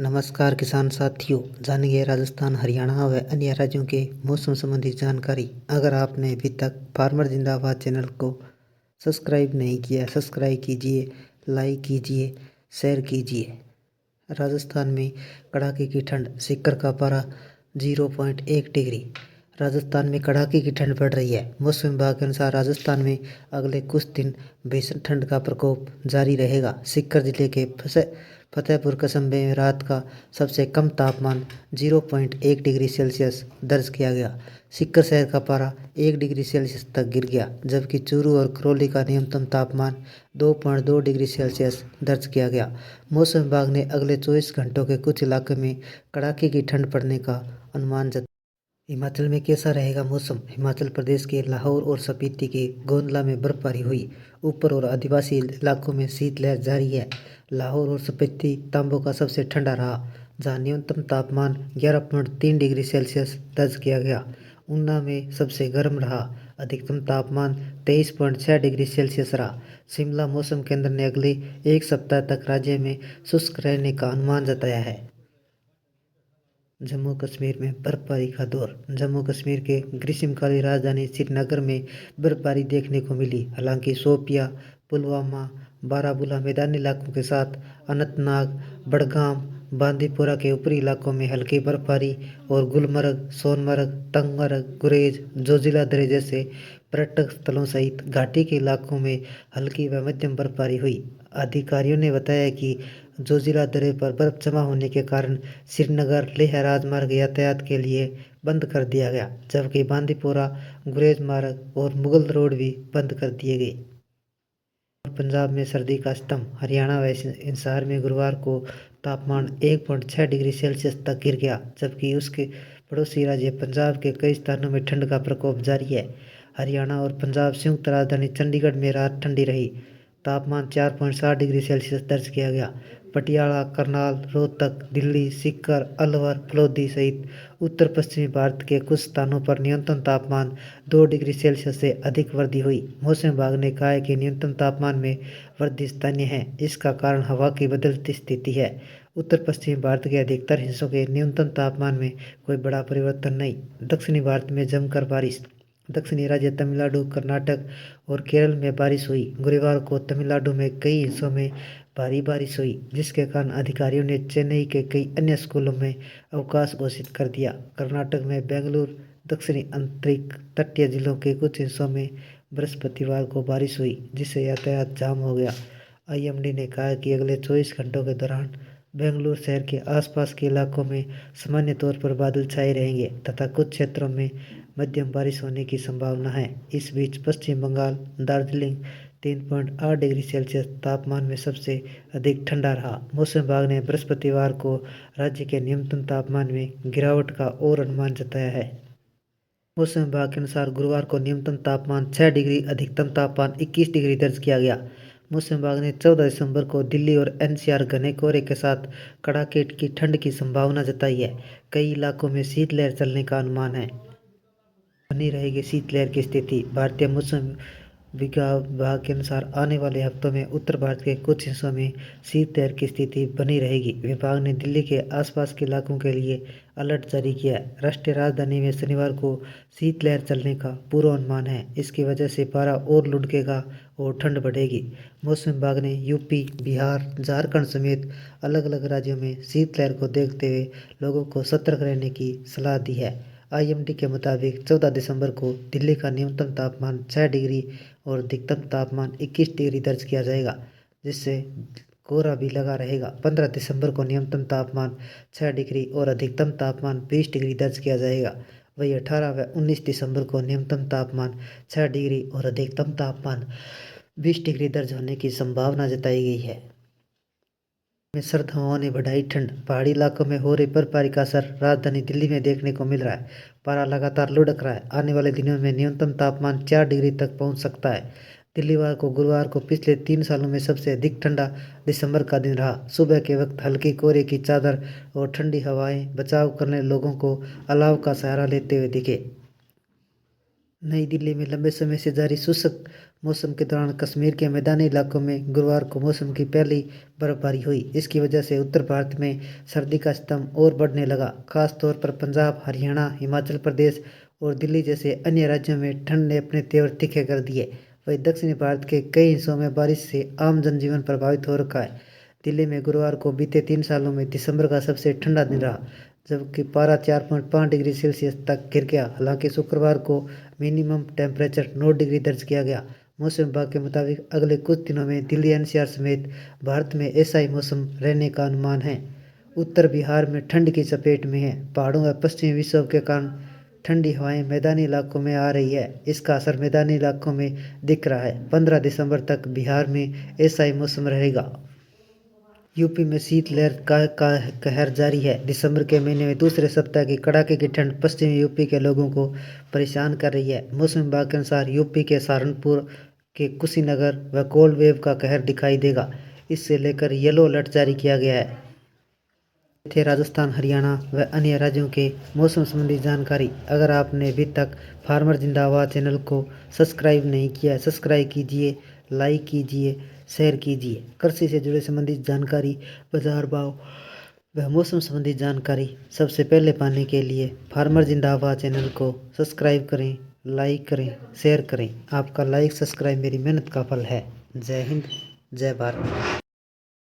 नमस्कार किसान साथियों, जानिए राजस्थान, हरियाणा व अन्य राज्यों के मौसम संबंधी जानकारी। अगर आपने अभी तक फार्मर जिंदाबाद चैनल को सब्सक्राइब नहीं किया, सब्सक्राइब कीजिए, लाइक कीजिए, शेयर कीजिए। राजस्थान में कड़ाके की ठंड, सीकर का पारा 0.1 डिग्री। राजस्थान में कड़ाके की ठंड पड़ रही है। मौसम विभाग के अनुसार राजस्थान में अगले कुछ दिन भीषण ठंड का प्रकोप जारी रहेगा। सीकर जिले के फतेहपुर कस्बे में रात का सबसे कम तापमान 0.1 डिग्री सेल्सियस दर्ज किया गया। सीकर शहर का पारा 1 डिग्री सेल्सियस तक गिर गया, जबकि चूरू और करौली का न्यूनतम तापमान 2.2 डिग्री सेल्सियस दर्ज किया गया। मौसम विभाग ने अगले 24 घंटों के कुछ इलाकों में कड़ाके की ठंड पड़ने का अनुमान जताया। हिमाचल में कैसा रहेगा मौसम? हिमाचल प्रदेश के लाहौर और स्पीति के गोंदला में बर्फबारी हुई। ऊपर और आदिवासी इलाकों में शीतलहर जारी है। लाहौर और स्पीति तांबों का सबसे ठंडा रहा, जहां न्यूनतम तापमान 11.3 डिग्री सेल्सियस दर्ज किया गया। ऊना में सबसे गर्म रहा, अधिकतम तापमान 23.6 डिग्री सेल्सियस रहा। शिमला मौसम केंद्र ने अगले एक सप्ताह तक राज्य में शुष्क रहने का अनुमान जताया है। जम्मू कश्मीर में बर्फबारी का दौर। जम्मू कश्मीर के ग्रीष्मकालीन राजधानी श्रीनगर में बर्फबारी देखने को मिली। हालांकि शोपियां, पुलवामा, बारामूला मैदानी इलाकों के साथ अनंतनाग, बडगाम, बांदीपोरा के ऊपरी इलाकों में हल्की बर्फबारी और गुलमर्ग, सोनमर्ग, तंगमर्ग, गुरेज, जोजिला दर्रे जैसे पर्यटक स्थलों सहित घाटी के इलाकों में हल्की व मध्यम बर्फबारी हुई। अधिकारियों ने बताया कि जोजिला दर्रे पर बर्फ जमा होने के कारण श्रीनगर लेह राजमार्ग यातायात के लिए बंद कर दिया गया, जबकि बांदीपोरा, गुरेज मार्ग और मुगल रोड भी बंद कर दिए गए। पंजाब में सर्दी का स्तंभ। हरियाणा व हिसार में गुरुवार को तापमान 1.6 डिग्री सेल्सियस तक गिर गया, जबकि उसके पड़ोसी राज्य पंजाब के कई स्थानों में ठंड का प्रकोप जारी है। हरियाणा और पंजाब संयुक्त राजधानी चंडीगढ़ में रात ठंडी रही। तापमान 4.7 डिग्री सेल्सियस दर्ज किया गया। पटियाला, करनाल, रोहतक, दिल्ली, सीकर, अलवर, फलोदी सहित उत्तर पश्चिमी भारत के कुछ स्थानों पर न्यूनतम तापमान 2 डिग्री सेल्सियस से अधिक वृद्धि हुई। मौसम विभाग ने कहा है कि न्यूनतम तापमान में वृद्धि स्थानीय है। इसका कारण हवा की बदलती स्थिति है। उत्तर पश्चिमी भारत के अधिकतर हिस्सों के न्यूनतम तापमान में कोई बड़ा परिवर्तन नहीं। दक्षिणी भारत में जमकर बारिश। दक्षिणी राज्य तमिलनाडु, कर्नाटक और केरल में बारिश हुई। गुरुवार को तमिलनाडु में कई हिस्सों में भारी बारिश हुई, जिसके कारण अधिकारियों ने चेन्नई के कई अन्य स्कूलों में अवकाश घोषित कर दिया। कर्नाटक में बेंगलुरु, दक्षिणी आंतरिक तटीय जिलों के कुछ हिस्सों में बृहस्पतिवार को बारिश हुई, जिससे यातायात जाम हो गया। आईएमडी ने कहा कि अगले 24 घंटों के दौरान बेंगलुरु शहर के आसपास के इलाकों में सामान्य तौर पर बादल छाए रहेंगे तथा कुछ क्षेत्रों में मध्यम बारिश होने की संभावना है। इस बीच पश्चिम बंगाल, दार्जिलिंग 3.8 डिग्री सेल्सियस तापमान में सबसे अधिक ठंडा रहा। मौसम विभाग ने बृहस्पतिवार को राज्य के न्यूनतम तापमान में गिरावट का और अनुमान जताया है। मौसम विभाग के अनुसार गुरुवार को न्यूनतम तापमान 6 डिग्री, अधिकतम तापमान 21 डिग्री दर्ज किया गया। मौसम विभाग ने 14 दिसंबर को दिल्ली और एनसीआर घने कोहरे के साथ कड़ाके की ठंड की संभावना जताई है। कई इलाकों में शीतलहर चलने का अनुमान है। बनी रहेगी शीतलहर की स्थिति। भारतीय मौसम विभाग के अनुसार आने वाले हफ्तों में उत्तर भारत के कुछ हिस्सों में शीतलहर की स्थिति बनी रहेगी। विभाग ने दिल्ली के आसपास के इलाकों के लिए अलर्ट जारी किया है। राष्ट्रीय राजधानी में शनिवार को शीतलहर चलने का पूर्वानुमान है। इसकी वजह से पारा और लुढ़केगा और ठंड बढ़ेगी। मौसम विभाग ने यूपी, बिहार, झारखंड समेत अलग अलग राज्यों में शीतलहर को देखते हुए लोगों को सतर्क रहने की सलाह दी है। आईएमडी के मुताबिक 14 दिसंबर को दिल्ली का न्यूनतम तापमान 6 डिग्री और अधिकतम तापमान 21 डिग्री दर्ज किया जाएगा, जिससे कोहरा भी लगा रहेगा। 15 दिसंबर को न्यूनतम तापमान 6 डिग्री और अधिकतम तापमान 20 डिग्री दर्ज किया जाएगा। वहीं 18 व 19 दिसंबर को न्यूनतम तापमान 6 डिग्री और अधिकतम तापमान 20 डिग्री दर्ज होने की संभावना जताई गई है। में सर्द हवाओं ने बढ़ाई ठंड। पहाड़ी इलाकों में हो रही बर्फबारी का असर राजधानी दिल्ली में देखने को मिल रहा है। पारा लगातार लुढ़क रहा है। आने वाले दिनों में न्यूनतम तापमान 4 डिग्री तक पहुंच सकता है। गुरुवार को पिछले 3 सालों में सबसे अधिक ठंडा दिसंबर का दिन रहा। सुबह के वक्त हल्की कोहरे की चादर और ठंडी हवाएं बचाव करने लोगों को अलाव का सहारा लेते हुए दिखे। नई दिल्ली में लंबे समय से जारी शुष्क मौसम के दौरान कश्मीर के मैदानी इलाकों में गुरुवार को मौसम की पहली बर्फबारी हुई। इसकी वजह से उत्तर भारत में सर्दी का सितम और बढ़ने लगा। खास तौर पर पंजाब, हरियाणा, हिमाचल प्रदेश और दिल्ली जैसे अन्य राज्यों में ठंड ने अपने तेवर तीखे कर दिए। वहीं दक्षिणी भारत के कई हिस्सों में बारिश से आम जनजीवन प्रभावित हो रखा है। दिल्ली में गुरुवार को बीते 3 सालों में दिसंबर का सबसे ठंडा दिन रहा, जबकि पारा 4.5 डिग्री सेल्सियस तक गिर गया। हालांकि शुक्रवार को मिनिमम टेम्परेचर 9 डिग्री दर्ज किया गया। मौसम विभाग के मुताबिक अगले कुछ दिनों में दिल्ली एनसीआर समेत भारत में ऐसा ही मौसम रहने का अनुमान है। उत्तर बिहार में ठंड की चपेट में है। पहाड़ों व पश्चिमी विक्षोभ के कारण ठंडी हवाएं मैदानी इलाकों में आ रही है। इसका असर मैदानी इलाकों में दिख रहा है। 15 दिसंबर तक बिहार में ऐसा ही मौसम रहेगा। यूपी में शीतलहर का कहर जारी है। दिसंबर के महीने में दूसरे सप्ताह की कड़ाके की ठंड पश्चिमी यूपी के लोगों को परेशान कर रही है। मौसम विभाग के अनुसार यूपी के सहारनपुर के कुशीनगर व कोल्ड वेव का कहर दिखाई देगा। इससे लेकर येलो अलर्ट जारी किया गया है। थे राजस्थान, हरियाणा व अन्य राज्यों के मौसम संबंधी जानकारी। अगर आपने अभी तक फार्मर जिंदाबाद चैनल को सब्सक्राइब नहीं किया है, सब्सक्राइब कीजिए, लाइक कीजिए, शेयर कीजिए। कृषि से जुड़े संबंधित जानकारी, बाजार भाव व मौसम संबंधी जानकारी सबसे पहले पाने के लिए फार्मर जिंदाबाद चैनल को सब्सक्राइब करें, लाइक करें, शेयर करें। आपका लाइक सब्सक्राइब मेरी मेहनत का फल है। जय हिंद, जय भारत।